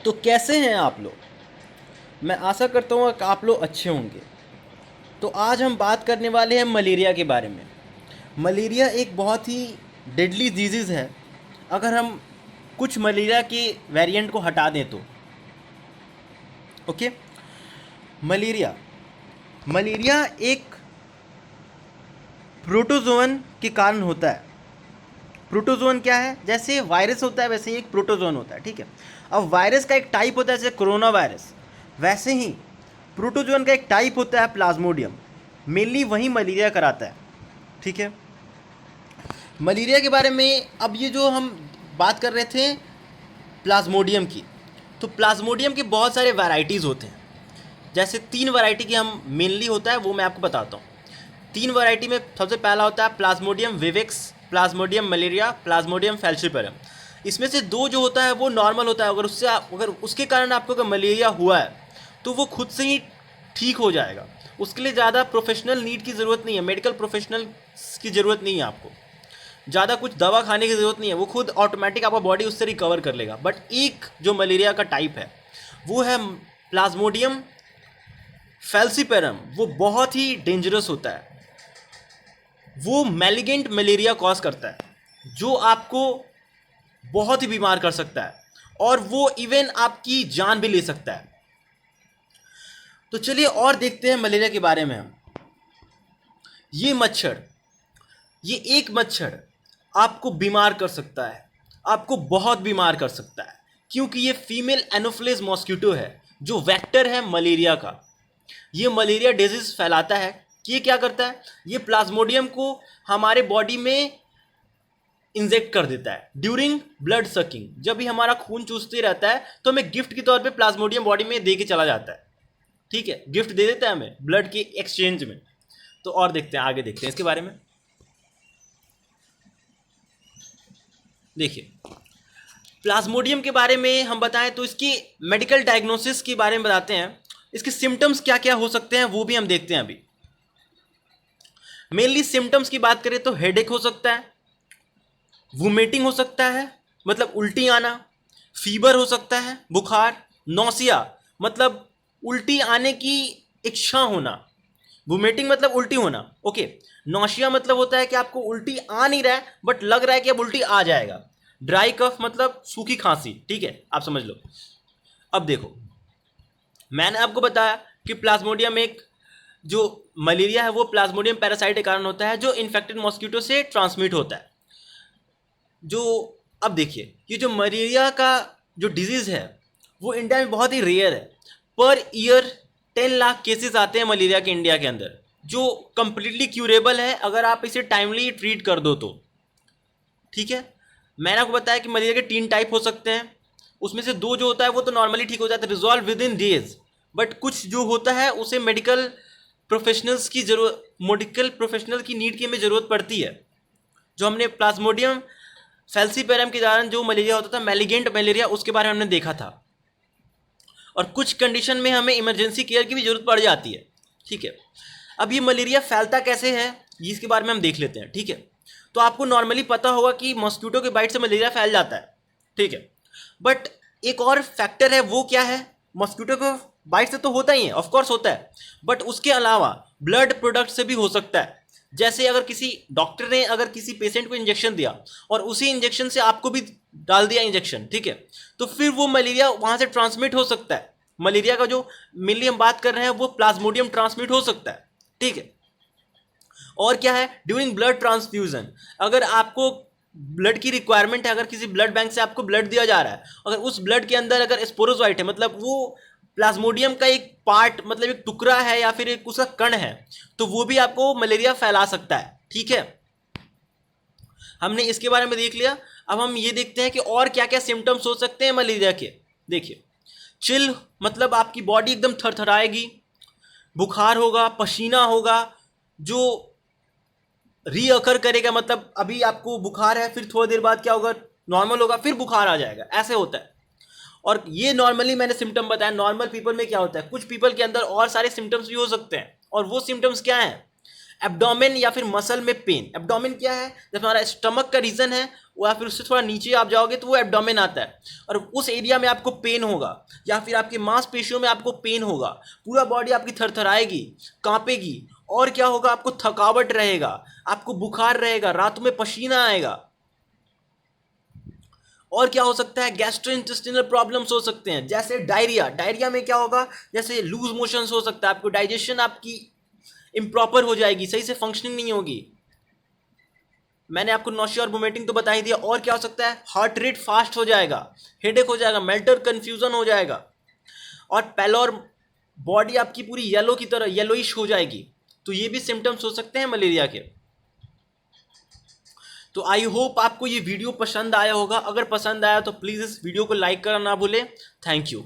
तो कैसे हैं आप लोग। मैं आशा करता हूँ कि आप लोग अच्छे होंगे। तो आज हम बात करने वाले हैं मलेरिया के बारे में। मलेरिया एक बहुत ही डेडली डिजीज़ है। अगर हम कुछ मलेरिया के वेरिएंट को हटा दें तो ओके। मलेरिया मलेरिया एक प्रोटोजोअन के कारण होता है। प्रोटोजोअन क्या है? जैसे वायरस होता है वैसे ही एक प्रोटोजोअन होता है, ठीक है। अब वायरस का एक टाइप होता है जैसे कोरोना वायरस, वैसे ही प्रोटोजोअन का एक टाइप होता है प्लाज्मोडियम। मेनली वही मलेरिया कराता है, ठीक है। मलेरिया के बारे में अब ये जो हम बात कर रहे थे प्लाज्मोडियम की, तो प्लाज्मोडियम के बहुत सारे वैरायटीज़ होते हैं। जैसे 3 वैरायटी की हम मेनली होता है वो मैं आपको बताता हूँ। 3 वैरायटी में सबसे पहला होता है Plasmodium vivax, Plasmodium malaria, Plasmodium falciparum. इसमें से 2 जो होता है वो नॉर्मल होता है। अगर उसके कारण आपको अगर मलेरिया हुआ है तो वो खुद से ही ठीक हो जाएगा। उसके लिए ज़्यादा प्रोफेशनल नीड की ज़रूरत नहीं है, मेडिकल प्रोफेशनल की ज़रूरत नहीं है आपको। ज़्यादा कुछ दवा खाने की ज़रूरत नहीं है, वो खुद ऑटोमेटिक आपका बॉडी उससे रिकवर कर लेगा। बट एक जो मलेरिया का टाइप है वो है प्लाज्मोडियम फैल्सिपेरम। वो बहुत ही डेंजरस होता है। वो मैलिगेंट मलेरिया कॉज करता है जो आपको बहुत ही बीमार कर सकता है और वो इवन आपकी जान भी ले सकता है। तो चलिए और देखते हैं मलेरिया के बारे में हम। ये मच्छर, ये एक मच्छर आपको बीमार कर सकता है, आपको बहुत बीमार कर सकता है, क्योंकि ये फीमेल एनोफिलिस मॉस्किटो है जो वेक्टर है मलेरिया का। ये मलेरिया डिजीज फैलाता है। ये क्या करता है? ये प्लाज्मोडियम को हमारे बॉडी में इंजेक्ट कर देता है ड्यूरिंग ब्लड सकिंग। जब भी हमारा खून चूसते रहता है तो हमें गिफ्ट के तौर पे प्लाज्मोडियम बॉडी में दे के चला जाता है, ठीक है। गिफ्ट दे देता है हमें ब्लड के एक्सचेंज में। तो और देखते हैं, आगे देखते हैं इसके बारे में। देखिए, प्लाज्मोडियम के बारे में हम बताएं तो इसकी मेडिकल डायग्नोसिस के बारे में बताते हैं। इसके सिम्टम्स क्या क्या हो सकते हैं वो भी हम देखते हैं अभी। मेनली सिम्टम्स की बात करें तो हेडेक हो सकता है, वोमिटिंग हो सकता है मतलब उल्टी आना, फीवर हो सकता है, बुखार, नौसिया मतलब उल्टी आने की इच्छा होना, वोमिटिंग मतलब उल्टी होना, ओके। नौसिया मतलब होता है कि आपको उल्टी आ नहीं रहा है बट लग रहा है कि अब उल्टी आ जाएगा। ड्राई कफ मतलब सूखी खांसी, ठीक है, आप समझ लो। अब देखो, मैंने आपको बताया कि प्लाज्मोडियम एक जो मलेरिया है वो प्लाज्मोडियम पैरासाइट के कारण होता है जो इन्फेक्टेड मॉस्किटो से ट्रांसमिट होता है। जो अब देखिए, ये जो मलेरिया का जो डिजीज़ है वो इंडिया में बहुत ही रेयर है। पर ईयर 10 लाख केसेस आते हैं मलेरिया के इंडिया के अंदर, जो कंप्लीटली क्यूरेबल है अगर आप इसे टाइमली ट्रीट कर दो तो, ठीक है। मैंने आपको बताया कि मलेरिया के 3 टाइप हो सकते हैं। उसमें से 2 जो होता है वो तो नॉर्मली ठीक हो जाता है, resolve with in days. But कुछ जो होता है उसे मेडिकल प्रोफेशनल की नीड की हमें ज़रूरत पड़ती है। जो हमने प्लाज्मोडियम फैल्सिपेरम के कारण जो मलेरिया होता था मैलिगेंट मलेरिया, उसके बारे में हमने देखा था। और कुछ कंडीशन में हमें इमरजेंसी केयर की भी जरूरत पड़ जाती है, ठीक है। अब ये मलेरिया फैलता कैसे है इसके बारे में हम देख लेते हैं, ठीक है। तो आपको नॉर्मली पता होगा कि मॉस्किटो के बाइट से मलेरिया फैल जाता है, ठीक है। बट एक और फैक्टर है, वो क्या है? मॉस्किटो को बाइट से तो होता ही है, ऑफ कोर्स होता है, बट उसके अलावा ब्लड प्रोडक्ट से भी हो सकता है। जैसे अगर किसी डॉक्टर ने अगर किसी पेशेंट को इंजेक्शन दिया और उसी इंजेक्शन से आपको भी डाल दिया इंजेक्शन, ठीक है, तो फिर वो मलेरिया वहां से ट्रांसमिट हो सकता है। मलेरिया का जो मेनली हम बात कर रहे हैं वो प्लाज्मोडियम ट्रांसमिट हो सकता है, ठीक है। और क्या है? ड्यूरिंग ब्लड ट्रांसफ्यूजन, अगर आपको ब्लड की रिक्वायरमेंट है, अगर किसी ब्लड बैंक से आपको ब्लड दिया जा रहा है, अगर उस ब्लड के अंदर अगर स्पोरोजोइट है मतलब वो प्लाज्मोडियम का एक पार्ट मतलब एक टुकड़ा है या फिर एक उसका कण है, तो वो भी आपको मलेरिया फैला सकता है, ठीक है। हमने इसके बारे में देख लिया। अब हम ये देखते हैं कि और क्या क्या सिम्टम्स हो सकते हैं मलेरिया के। देखिए, चिल मतलब आपकी बॉडी एकदम थरथराएगी, बुखार होगा, पसीना होगा जो रीअकर करेगा, मतलब अभी आपको बुखार है फिर थोड़ी देर बाद क्या होगा, नॉर्मल होगा, फिर बुखार आ जाएगा, ऐसे होता है। और ये नॉर्मली मैंने सिम्टम बताया। नॉर्मल पीपल में क्या होता है, कुछ पीपल के अंदर और सारे सिम्टम्स भी हो सकते हैं। और वो सिम्टम्स क्या हैं? एब्डोमेन या फिर मसल में पेन। एब्डोमेन क्या है, जब हमारा स्टमक का रीजन है या फिर उससे थोड़ा नीचे आप जाओगे तो वो एब्डोमेन आता है, और उस एरिया में आपको पेन होगा, या फिर आपकी मांसपेशियों में आपको पेन होगा, पूरा बॉडी आपकी थरथराएगी, कांपेगी, और क्या होगा, आपको थकावट रहेगा, आपको बुखार रहेगा, रातों में पसीना आएगा। और क्या हो सकता है, गैस्ट्रोइंटेस्टिनल प्रॉब्लम्स हो सकते हैं, जैसे डायरिया। डायरिया में क्या होगा, जैसे लूज मोशंस हो सकता है, आपको डाइजेशन आपकी इम्प्रॉपर हो जाएगी, सही से फंक्शनिंग नहीं होगी। मैंने आपको नौसिया और वोमिटिंग तो बता ही दिया। और क्या हो सकता है, हार्ट रेट फास्ट हो जाएगा, हेडेक हो जाएगा, मेंटल कंफ्यूजन हो जाएगा, और पैलोर, बॉडी आपकी पूरी येलो की तरह येलोइश हो जाएगी। तो ये भी सिम्टम्स हो सकते हैं मलेरिया के। तो आई होप आपको ये वीडियो पसंद आया होगा। अगर पसंद आया तो प्लीज़ इस वीडियो को लाइक करना ना भूलें। Thank you.